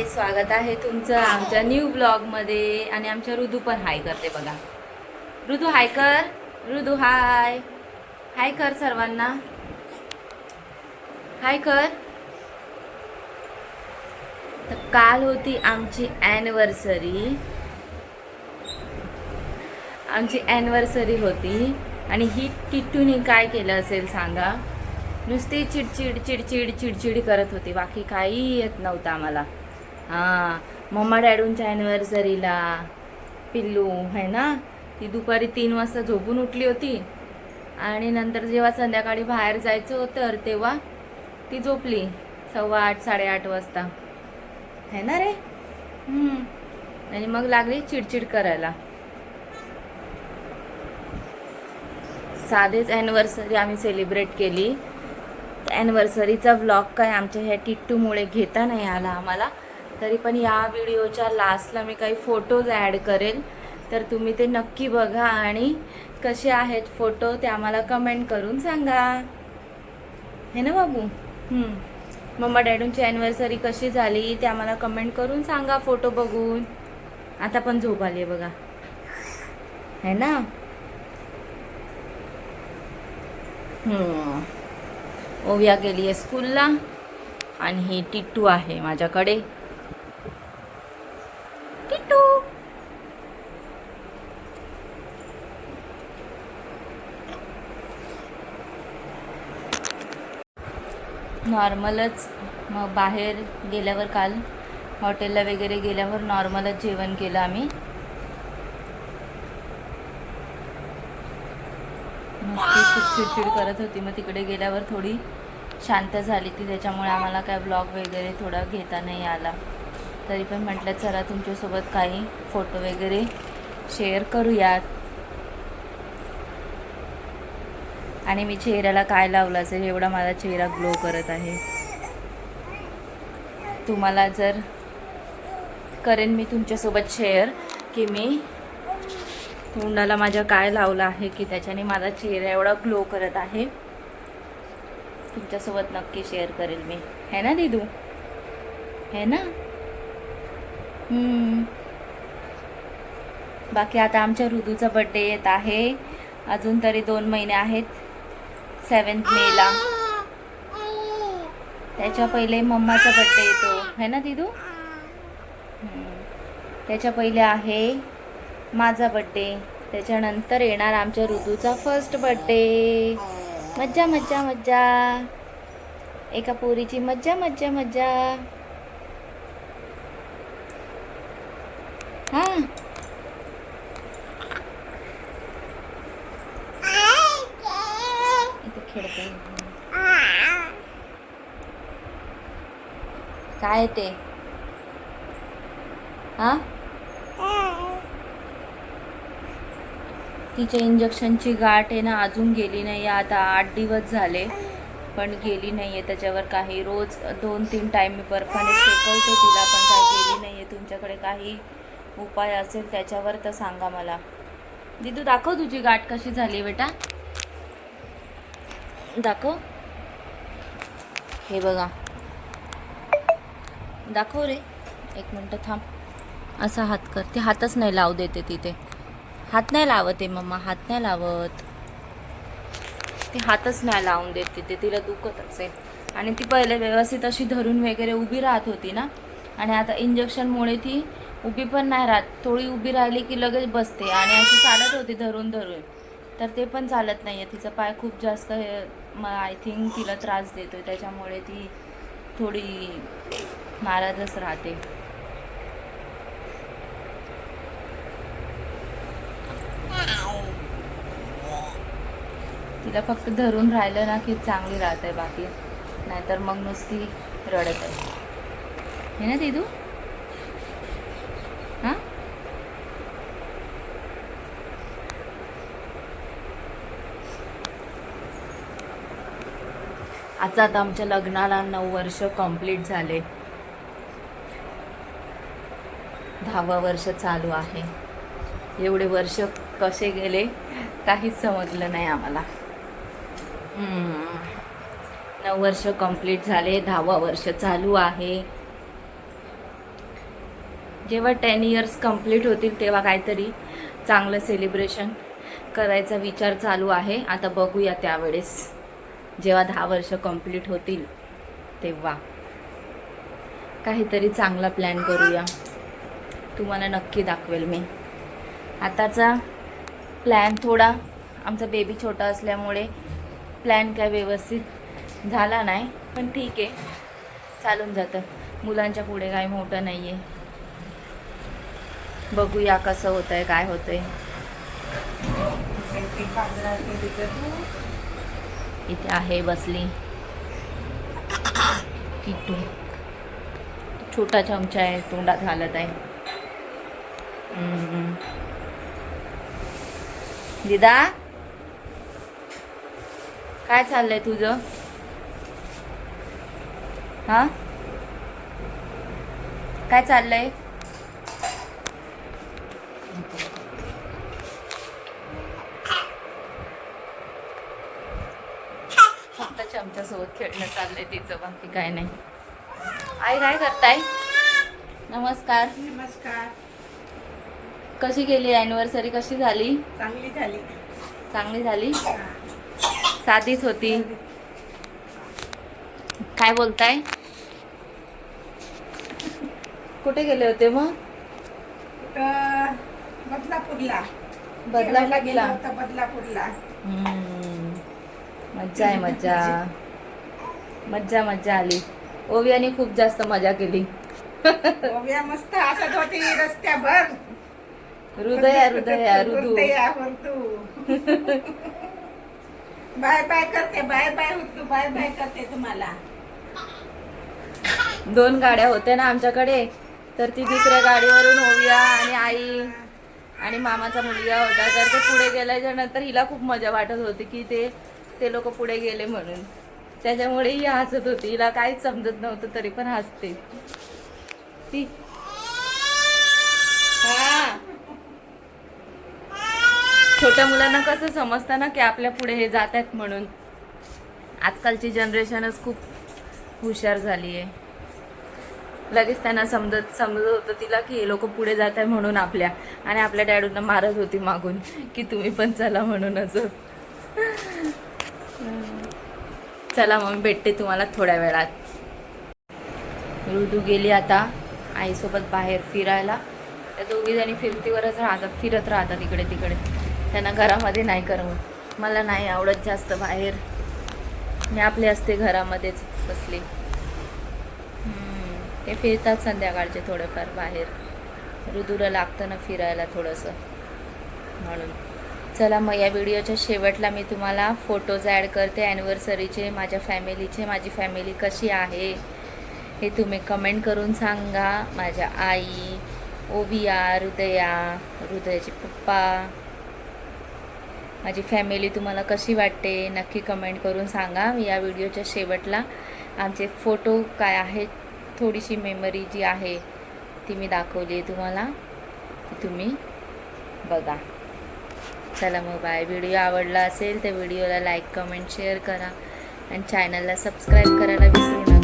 स्वागत आहे तुमचं आमच्या न्यू ब्लॉगमध्ये. आणि आमच्या ऋतू पण हाय करते बघा. ऋतू हाय कर. ऋतू हाय हाय कर सर्वांना. हाय कर. तर काल होती आमची ॲनिव्हर्सरी होती. आणि ही टिट्टूने काय केलं असेल सांगा. नुसती चिडचिड चिडचिड चिडचिड करत होती, बाकी काही येत नव्हतं आम्हाला. हां, मम्मा डॅडूंच्या ॲनिव्हर्सरीला पिल्लू आहे ना, ती दुपारी 3 वाजता झोपून उठली होती. आणि नंतर जेव्हा संध्याकाळी बाहेर जायचं होतं तेव्हा ती झोपली 8:15 8:30 वाजता, है ना रे. आणि मग लागली चिडचिड करायला. साधेच ॲनिव्हर्सरी आम्ही सेलिब्रेट केली. ॲनिव्हर्सरीचा व्लॉग काय आमच्या ह्या टिट्टूमुळे घेता नाही आला आम्हाला. तरी पण या व्हिडिओच्या लास्टला मी काही फोटोज ॲड करेल, तर तुम्ही ते नक्की बघा. आणि कसे आहेत फोटो ते आम्हाला कमेंट करून सांगा, हे ना बाबू. मम्मा डॅडूंची ॲनिव्हर्सरी कशी झाली ते आम्हाला कमेंट करून सांगा फोटो बघून. आता पण झोप आली आहे बघा, है ना. ओविया गेली आहे स्कूलला आणि ही टिट्टू आहे माझ्याकडे. टिट्टू नॉर्मलच. मग बाहेर गेल्यावर काल हॉटेलला वगैरे गेल्यावर नॉर्मलच जेवण केलं आम्ही. नुसती खूप चिडचिड करत होती, मग तिकडे गेल्यावर थोडी शांत झाली ती, त्याच्यामुळे आम्हाला काय ब्लॉग वगैरे थोडा घेता नाही आला. तरी पण म्हटलं चला तुमच्यासोबत काही फोटो वगैरे शेअर करूयात. आणि मी चेहऱ्याला काय लावलं असेल, एवढा माझा चेहरा ग्लो करत आहे. तुम्हाला जर करेन मी तुमच्यासोबत शेअर की मी तोंडाला माझ्या काय लावलं आहे की त्याच्याने माझा चेहरा एवढा ग्लो करत आहे. तुमच्यासोबत नक्की शेअर करेल मी, है ना दीदू, है ना. बाकी आता आमच्या ऋतूचा बड्डे येत आहे. अजून तरी 2 महिने आहेत. 7 मेला. त्याच्या पहिले मम्माचा बड्डे येतो, है ना दीदू. त्याच्या पहिले आहे माझा बड्डे. त्याच्यानंतर येणार आमच्या ऋतूचा फर्स्ट बड्डे. मज्जा मज्जा मज्जा, एका पोरीची मज्जा मज्जा मज्जा. हां, इथे खेळते. काय ते हां, तिच्या इंजेक्शनची गाठ आहे ना, अजून गेली नाही. आता 8 दिवस झाले पण गेली नाही आहे. त्याच्यावर काही रोज 2-3 टाईम मी बर्फाने शेकवते तिला, पण काही गेली नाही आहे. तुमच्याकडे काही उपाय असेल त्याच्यावर तर सांगा मला. दीदू दाखव तुझी गाठ कशी झाली बेटा, दाखव. हे बघा, दाखव रे. 1 मिनटं थांब. असा हात कर. ते हातच नाही लावू देते तिथे. हात नाही लावत आहे मम्मा, हात नाही लावत. ती हातच नाही लावून देत तिथे, तिला दुखत असेल. आणि ती पहिले व्यवस्थित अशी धरून वगैरे उभी राहत होती ना, आणि आता इंजेक्शनमुळे ती उभी पण नाही राहत. थोडी उभी राहिली की लगेच बसते. आणि अशी चालत होती धरून धरून, तर ते पण चालत नाही आहे. तिचा पाय खूप जास्त आय थिंक तिला त्रास देतो, त्याच्यामुळे ती थोडी नाराजच राहते. तिला फक्त धरून राहिलं ना की चांगली राहते, बाकी नाहीतर मग नुसती रडत आहे, हे ना दीदू. हां, आता आमच्या लग्नाला 9 वर्ष कंप्लीट झाले. 10वं वर्ष चालू आहे. एवढे वर्ष कसे गेले काहीच समजलं नाही आम्हाला. 9 वर्ष कंप्लीट झाले, 10वं वर्ष चालू आहे. जेव्हा 10 इयर्स कंप्लीट होतील तेव्हा काहीतरी चांगलं सेलिब्रेशन करायचा विचार चालू आहे. आता बघूया त्यावेळेस, जेव्हा 10 वर्ष कंप्लीट होतील तेव्हा काहीतरी चांगला प्लॅन करूया. तुम्हाला नक्की दाखवेल मी. आताचा प्लॅन थोडा, आमचा बेबी छोटा असल्यामुळे प्लॅन काय व्यवस्थित झाला नाही, पण ठीक आहे, चालून जातं. मुलांच्या पुढे काय मोठं नाही आहे. बघूया कसं होतंय, काय होतंय. इथे आहे बसली किटू. छोटा चमचा आहे, तोंडात घालत आहे. दिदा, काय चाललंय तुझं? हा, काय चाललंय? फक्त चमच्यासोबत खेळणं चाललंय तिचं, बाकी काय नाही. आई काय करताय? नमस्कार. नमस्कार. कशी गेली ॲनिव्हर्सरी? कशी झाली? चांगली झाली. चांगली झाली? साधीच होती. काय बोलताय? कुठे गेले होते मग? बदलापूरला. बदलापूरला? बदलापूरला. मज्जा आहे, मज्जा मज्जा मज्जा आली. ओवियाने खूप जास्त मजा केली. ओव्या मस्त हसत होती रस्त्याभर. हृदया हृदया हृदू. बाय बाय करते, बाय बाय हुतू, बाय बाय करते तुम्हाला. 2 गाड्या होत्या ना आमच्याकडे, तर ती दुसऱ्या गाडीवरून ओविया आणि आई आणि मामाचा मुलगा होता. तर ते पुढे गेल्याच्या नंतर हिला खूप मजा वाटत होती की ते लोक पुढे गेले म्हणून. त्याच्यामुळे ही हसत होती. हिला काहीच समजत नव्हतं तरी पण हसते ती. हा, छोट्या मुलांना कसं समजतं ना की आपल्या पुढे हे जात आहेत म्हणून. आजकालची जनरेशनच खूप हुशार झाली आहे. लगेच त्यांना समजत होतं तिला की हे लोक पुढे जात आहे म्हणून आपल्या, आणि आपल्या डॅडूंना मारत होती मागून की तुम्ही पण चला म्हणूनच. चला मग भेटते तुम्हाला थोड्या वेळात. ऋतू गेली आता आईसोबत बाहेर फिरायला. त्या दोघी जणी फिरतीवरच राहतात, फिरत राहतात इकडे तिकडे. त्यांना घरामध्ये नाही करमत. मला नाही आवडत जास्त बाहेर. मी आपले असते घरामध्येच बसले. ते फिरतात संध्याकाळचे थोडेफार बाहेर. ऋतूला लागतं ना फिरायला थोडंसं म्हणून. चला मग या व्हिडिओच्या शेवटला मी तुम्हाला फोटोज ॲड करते ॲनिव्हर्सरीचे, माझ्या फॅमिलीचे. माझी फॅमिली कशी आहे हे तुम्ही कमेंट करून सांगा. माझ्या आई, ओविया, हृदयाचे पप्पा, माझी फॅमिली तुम्हाला कशी वाटते नक्की कमेंट करून सांगा. मी या व्हिडिओच्या शेवटला आमचे फोटो काय आहेत, थोडीशी मेमरी जी आहे ती मी दाखवली आहे तुम्हाला, ती तुम्ही बघा. चला मग बाय. व्हिडिओ आवडला असेल तर व्हिडिओला लाईक, कमेंट, शेअर करा आणि चॅनलला सबस्क्राईब करायला विसरू नका.